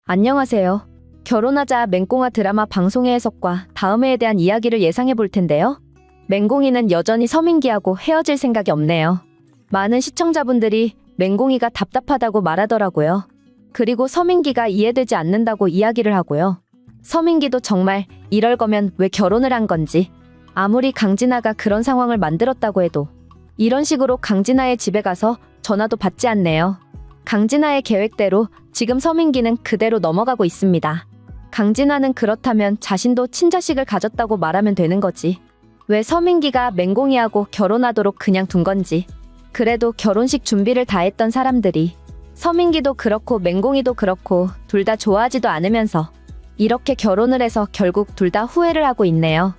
안녕하세요. 결혼하자 맹꽁아 드라마 방송의 해석과 다음 회에 대한 이야기를 예상해 볼 텐데요. 맹꽁이는 여전히 서민기하고 헤어질 생각이 없네요. 많은 시청자분들이 맹꽁이가 답답하다고 말하더라고요. 그리고 서민기가 이해되지 않는다고 이야기를 하고요. 서민기도 정말 이럴 거면 왜 결혼을 한 건지, 아무리 강진아가 그런 상황을 만들었다고 해도 이런 식으로 강진아의 집에 가서 전화도 받지 않네요. 강진아의 계획대로 지금 서민기는 그대로 넘어가고 있습니다. 강진아는 그렇다면 자신도 친자식을 가졌다고 말하면 되는 거지. 왜 서민기가 맹꽁이하고 결혼하도록 그냥 둔 건지. 그래도 결혼식 준비를 다 했던 사람들이 서민기도 그렇고 맹꽁이도 그렇고 둘 다 좋아하지도 않으면서 이렇게 결혼을 해서 결국 둘 다 후회를 하고 있네요.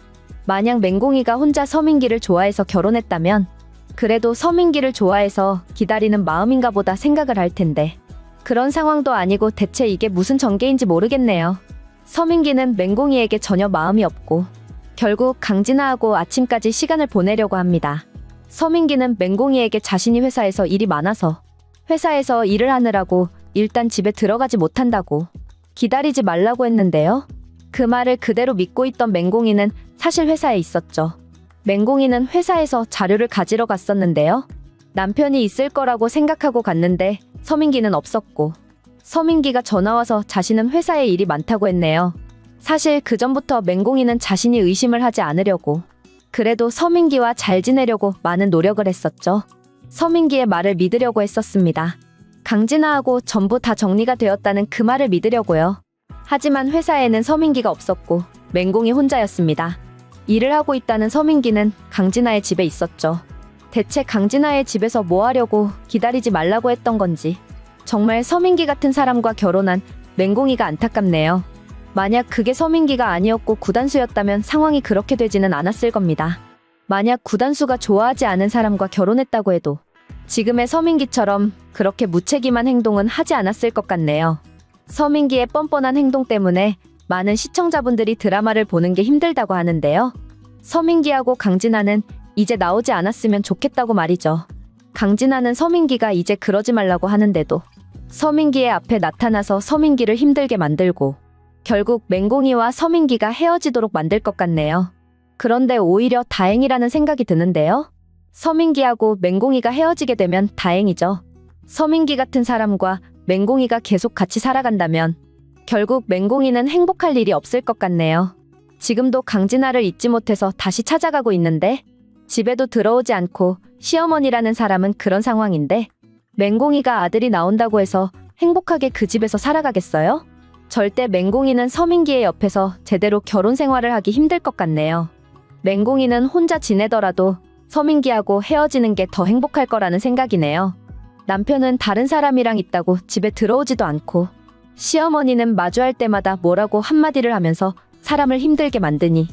만약 맹꽁이가 혼자 서민기를 좋아해서 결혼했다면 그래도 서민기를 좋아해서 기다리는 마음인가 보다 생각을 할 텐데 그런 상황도 아니고 대체 이게 무슨 전개인지 모르겠네요. 서민기는 맹꽁이에게 전혀 마음이 없고 결국 강진아하고 아침까지 시간을 보내려고 합니다. 서민기는 맹꽁이에게 자신이 회사에서 일이 많아서 회사에서 일을 하느라고 일단 집에 들어가지 못한다고 기다리지 말라고 했는데요. 그 말을 그대로 믿고 있던 맹꽁이는 사실 회사에 있었죠. 맹꽁이는 회사에서 자료를 가지러 갔었는데요. 남편이 있을 거라고 생각하고 갔는데 서민기는 없었고 서민기가 전화와서 자신은 회사에 일이 많다고 했네요. 사실 그 전부터 맹꽁이는 자신이 의심을 하지 않으려고 그래도 서민기와 잘 지내려고 많은 노력을 했었죠. 서민기의 말을 믿으려고 했었습니다. 강진아하고 전부 다 정리가 되었다는 그 말을 믿으려고요. 하지만 회사에는 서민기가 없었고 맹꽁이 혼자였습니다. 일을 하고 있다는 서민기는 강진아의 집에 있었죠. 대체 강진아의 집에서 뭐 하려고 기다리지 말라고 했던 건지. 정말 서민기 같은 사람과 결혼한 맹꽁이가 안타깝네요. 만약 그게 서민기가 아니었고 구단수였다면 상황이 그렇게 되지는 않았을 겁니다. 만약 구단수가 좋아하지 않은 사람과 결혼했다고 해도 지금의 서민기처럼 그렇게 무책임한 행동은 하지 않았을 것 같네요. 서민기의 뻔뻔한 행동 때문에 많은 시청자분들이 드라마를 보는 게 힘들다고 하는데요. 서민기하고 강진아는 이제 나오지 않았으면 좋겠다고 말이죠. 강진아는 서민기가 이제 그러지 말라고 하는데도 서민기의 앞에 나타나서 서민기를 힘들게 만들고 결국 맹꽁이와 서민기가 헤어지도록 만들 것 같네요. 그런데 오히려 다행이라는 생각이 드는데요. 서민기하고 맹꽁이가 헤어지게 되면 다행이죠. 서민기 같은 사람과 맹꽁이가 계속 같이 살아간다면 결국 맹꽁이는 행복할 일이 없을 것 같네요. 지금도 강진아를 잊지 못해서 다시 찾아가고 있는데 집에도 들어오지 않고 시어머니라는 사람은 그런 상황인데 맹꽁이가 아들이 나온다고 해서 행복하게 그 집에서 살아가겠어요? 절대 맹꽁이는 서민기의 옆에서 제대로 결혼 생활을 하기 힘들 것 같네요. 맹꽁이는 혼자 지내더라도 서민기하고 헤어지는 게 더 행복할 거라는 생각이네요. 남편은 다른 사람이랑 있다고 집에 들어오지도 않고 시어머니는 마주할 때마다 뭐라고 한마디를 하면서 사람을 힘들게 만드니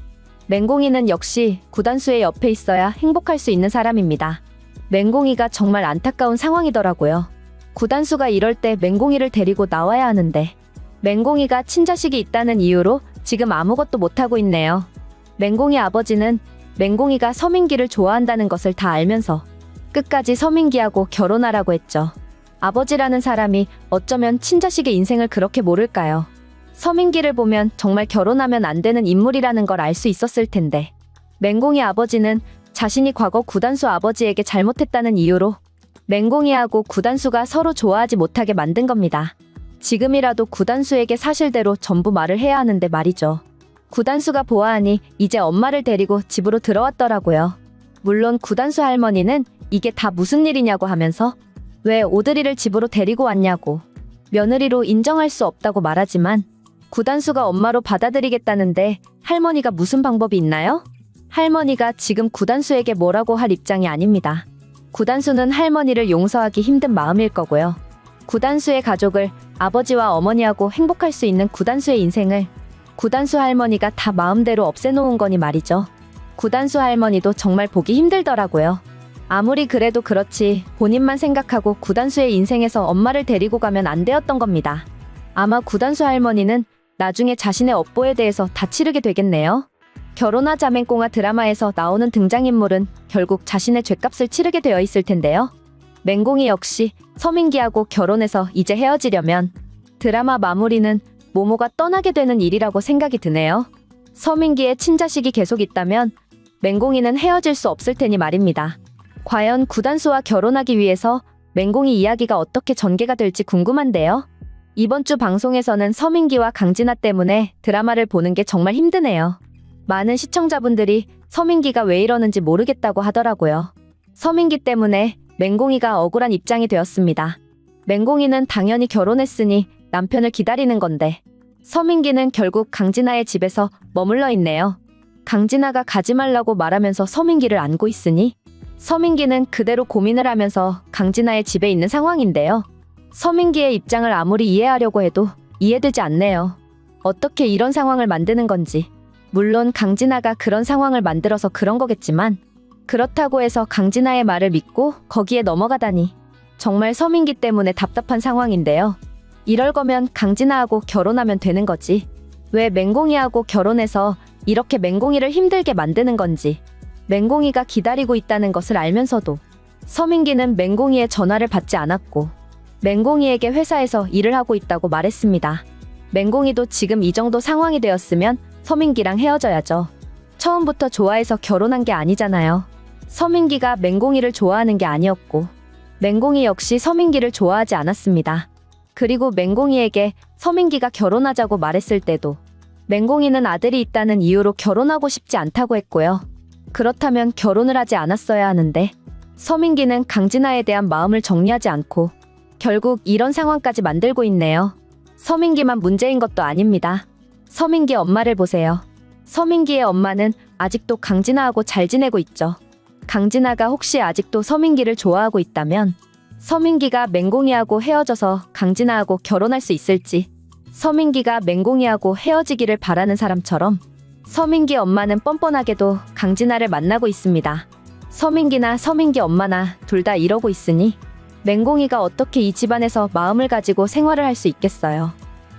맹꽁이는 역시 구단수의 옆에 있어야 행복할 수 있는 사람입니다. 맹꽁이가 정말 안타까운 상황이더라고요. 구단수가 이럴 때 맹꽁이를 데리고 나와야 하는데 맹꽁이가 친자식이 있다는 이유로 지금 아무것도 못하고 있네요. 맹꽁이 아버지는 맹꽁이가 서민기를 좋아한다는 것을 다 알면서 끝까지 서민기하고 결혼하라고 했죠. 아버지라는 사람이 어쩌면 친자식의 인생을 그렇게 모를까요? 서민기를 보면 정말 결혼하면 안 되는 인물이라는 걸 알 수 있었을 텐데 맹꽁이 아버지는 자신이 과거 구단수 아버지에게 잘못했다는 이유로 맹꽁이하고 구단수가 서로 좋아하지 못하게 만든 겁니다. 지금이라도 구단수에게 사실대로 전부 말을 해야 하는데 말이죠. 구단수가 보아하니 이제 엄마를 데리고 집으로 들어왔더라고요. 물론 구단수 할머니는 이게 다 무슨 일이냐고 하면서 왜 오드리를 집으로 데리고 왔냐고 며느리로 인정할 수 없다고 말하지만 구단수가 엄마로 받아들이겠다는데 할머니가 무슨 방법이 있나요? 할머니가 지금 구단수에게 뭐라고 할 입장이 아닙니다. 구단수는 할머니를 용서하기 힘든 마음일 거고요. 구단수의 가족을 아버지와 어머니하고 행복할 수 있는 구단수의 인생을 구단수 할머니가 다 마음대로 없애놓은 거니 말이죠. 구단수 할머니도 정말 보기 힘들더라고요. 아무리 그래도 그렇지 본인만 생각하고 구단수의 인생에서 엄마를 데리고 가면 안 되었던 겁니다. 아마 구단수 할머니는 나중에 자신의 업보에 대해서 다 치르게 되겠네요. 결혼하자 맹꽁아 드라마에서 나오는 등장인물은 결국 자신의 죗값을 치르게 되어 있을 텐데요. 맹꽁이 역시 서민기하고 결혼해서 이제 헤어지려면 드라마 마무리는 모모가 떠나게 되는 일이라고 생각이 드네요. 서민기의 친자식이 계속 있다면 맹공이는 헤어질 수 없을 테니 말입니다. 과연 구단수와 결혼하기 위해서 맹공이 이야기가 어떻게 전개가 될지 궁금한데요. 이번 주 방송에서는 서민기와 강진아 때문에 드라마를 보는 게 정말 힘드네요. 많은 시청자분들이 서민기가 왜 이러는지 모르겠다고 하더라고요. 서민기 때문에 맹공이가 억울한 입장이 되었습니다. 맹공이는 당연히 결혼했으니 남편을 기다리는 건데 서민기는 결국 강진아의 집에서 머물러 있네요. 강진아가 가지 말라고 말하면서 서민기를 안고 있으니 서민기는 그대로 고민을 하면서 강진아의 집에 있는 상황인데요. 서민기의 입장을 아무리 이해하려고 해도 이해되지 않네요. 어떻게 이런 상황을 만드는 건지. 물론 강진아가 그런 상황을 만들어서 그런 거겠지만 그렇다고 해서 강진아의 말을 믿고 거기에 넘어가다니 정말 서민기 때문에 답답한 상황인데요. 이럴 거면 강진아하고 결혼하면 되는 거지. 왜 맹공이하고 결혼해서 이렇게 맹공이를 힘들게 만드는 건지. 맹공이가 기다리고 있다는 것을 알면서도 서민기는 맹공이의 전화를 받지 않았고 맹공이에게 회사에서 일을 하고 있다고 말했습니다. 맹공이도 지금 이 정도 상황이 되었으면 서민기랑 헤어져야죠. 처음부터 좋아해서 결혼한 게 아니잖아요. 서민기가 맹공이를 좋아하는 게 아니었고 맹공이 역시 서민기를 좋아하지 않았습니다. 그리고 맹공이에게 서민기가 결혼하자고 말했을 때도 맹공이는 아들이 있다는 이유로 결혼하고 싶지 않다고 했고요. 그렇다면 결혼을 하지 않았어야 하는데 서민기는 강진아에 대한 마음을 정리하지 않고 결국 이런 상황까지 만들고 있네요. 서민기만 문제인 것도 아닙니다. 서민기 엄마를 보세요. 서민기의 엄마는 아직도 강진아하고 잘 지내고 있죠. 강진아가 혹시 아직도 서민기를 좋아하고 있다면 서민기가 맹공이하고 헤어져서 강진아하고 결혼할 수 있을지, 서민기가 맹공이하고 헤어지기를 바라는 사람처럼 서민기 엄마는 뻔뻔하게도 강진아를 만나고 있습니다. 서민기나 서민기 엄마나 둘 다 이러고 있으니 맹공이가 어떻게 이 집안에서 마음을 가지고 생활을 할 수 있겠어요.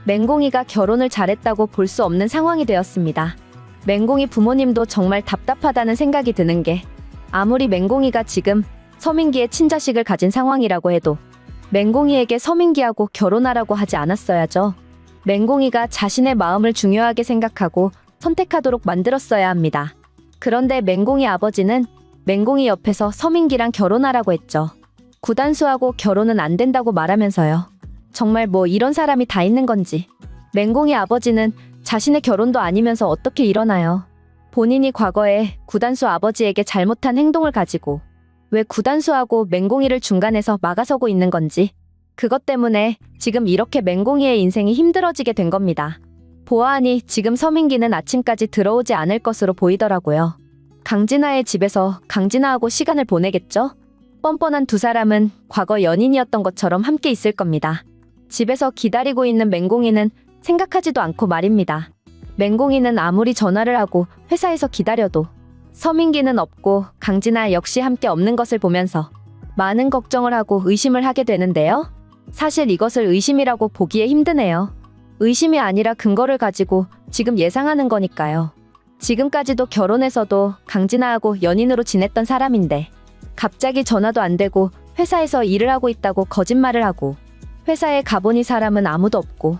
맹공이가 결혼을 잘했다고 볼 수 없는 상황이 되었습니다. 맹공이 부모님도 정말 답답하다는 생각이 드는 게 아무리 맹공이가 지금 서민기의 친자식을 가진 상황이라고 해도 맹공이에게 서민기하고 결혼하라고 하지 않았어야죠. 맹공이가 자신의 마음을 중요하게 생각하고 선택하도록 만들었어야 합니다. 그런데 맹공이 아버지는 맹공이 옆에서 서민기랑 결혼하라고 했죠. 구단수하고 결혼은 안 된다고 말하면서요. 정말 뭐 이런 사람이 다 있는 건지. 맹공이 아버지는 자신의 결혼도 아니면서 어떻게 이러나요? 본인이 과거에 구단수 아버지에게 잘못한 행동을 가지고 왜 구단수하고 맹공이를 중간에서 막아서고 있는 건지. 그것 때문에 지금 이렇게 맹공이의 인생이 힘들어지게 된 겁니다. 보아하니 지금 서민기는 아침까지 들어오지 않을 것으로 보이더라고요. 강진아의 집에서 강진아하고 시간을 보내겠죠? 뻔뻔한 두 사람은 과거 연인이었던 것처럼 함께 있을 겁니다. 집에서 기다리고 있는 맹공이는 생각하지도 않고 말입니다. 맹공이는 아무리 전화를 하고 회사에서 기다려도 서민기는 없고 강진아 역시 함께 없는 것을 보면서 많은 걱정을 하고 의심을 하게 되는데요. 사실 이것을 의심이라고 보기에 힘드네요. 의심이 아니라 근거를 가지고 지금 예상하는 거니까요. 지금까지도 결혼해서도 강진아하고 연인으로 지냈던 사람인데 갑자기 전화도 안 되고 회사에서 일을 하고 있다고 거짓말을 하고 회사에 가보니 사람은 아무도 없고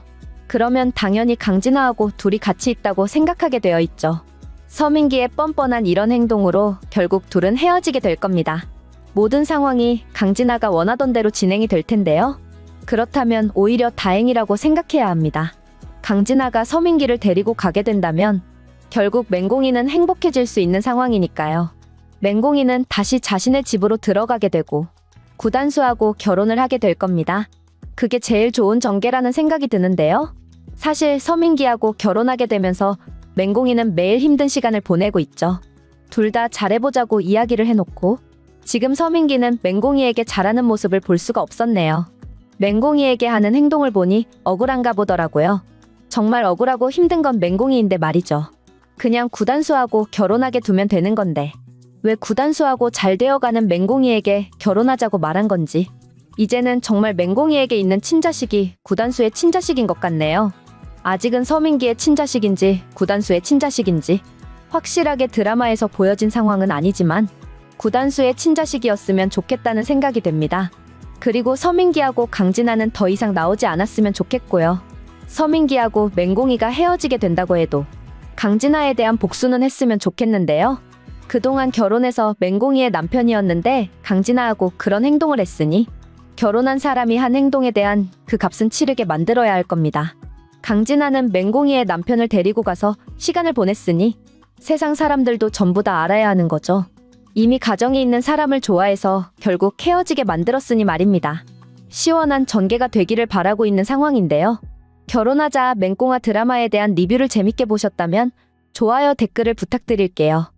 그러면 당연히 강진아하고 둘이 같이 있다고 생각하게 되어 있죠. 서민기의 뻔뻔한 이런 행동으로 결국 둘은 헤어지게 될 겁니다. 모든 상황이 강진아가 원하던 대로 진행이 될 텐데요. 그렇다면 오히려 다행이라고 생각해야 합니다. 강진아가 서민기를 데리고 가게 된다면 결국 맹공이는 행복해질 수 있는 상황이니까요. 맹공이는 다시 자신의 집으로 들어가게 되고 구단수하고 결혼을 하게 될 겁니다. 그게 제일 좋은 전개라는 생각이 드는데요. 사실 서민기하고 결혼하게 되면서 맹공이는 매일 힘든 시간을 보내고 있죠. 둘 다 잘해보자고 이야기를 해놓고 지금 서민기는 맹공이에게 잘하는 모습을 볼 수가 없었네요. 맹공이에게 하는 행동을 보니 억울한가 보더라고요. 정말 억울하고 힘든 건 맹공이인데 말이죠. 그냥 구단수하고 결혼하게 두면 되는 건데 왜 구단수하고 잘 되어가는 맹공이에게 결혼하자고 말한 건지. 이제는 정말 맹공이에게 있는 친자식이 구단수의 친자식인 것 같네요. 아직은 서민기의 친자식인지 구단수의 친자식인지 확실하게 드라마에서 보여진 상황은 아니지만 구단수의 친자식이었으면 좋겠다는 생각이 됩니다. 그리고 서민기하고 강진아는 더 이상 나오지 않았으면 좋겠고요. 서민기하고 맹공이가 헤어지게 된다고 해도 강진아에 대한 복수는 했으면 좋겠는데요. 그동안 결혼해서 맹공이의 남편이었는데 강진아하고 그런 행동을 했으니 결혼한 사람이 한 행동에 대한 그 값은 치르게 만들어야 할 겁니다. 강진아는 맹공이의 남편을 데리고 가서 시간을 보냈으니 세상 사람들도 전부 다 알아야 하는 거죠. 이미 가정이 있는 사람을 좋아해서 결국 헤어지게 만들었으니 말입니다. 시원한 전개가 되기를 바라고 있는 상황인데요. 결혼하자 맹꽁아 드라마에 대한 리뷰를 재밌게 보셨다면 좋아요, 댓글을 부탁드릴게요.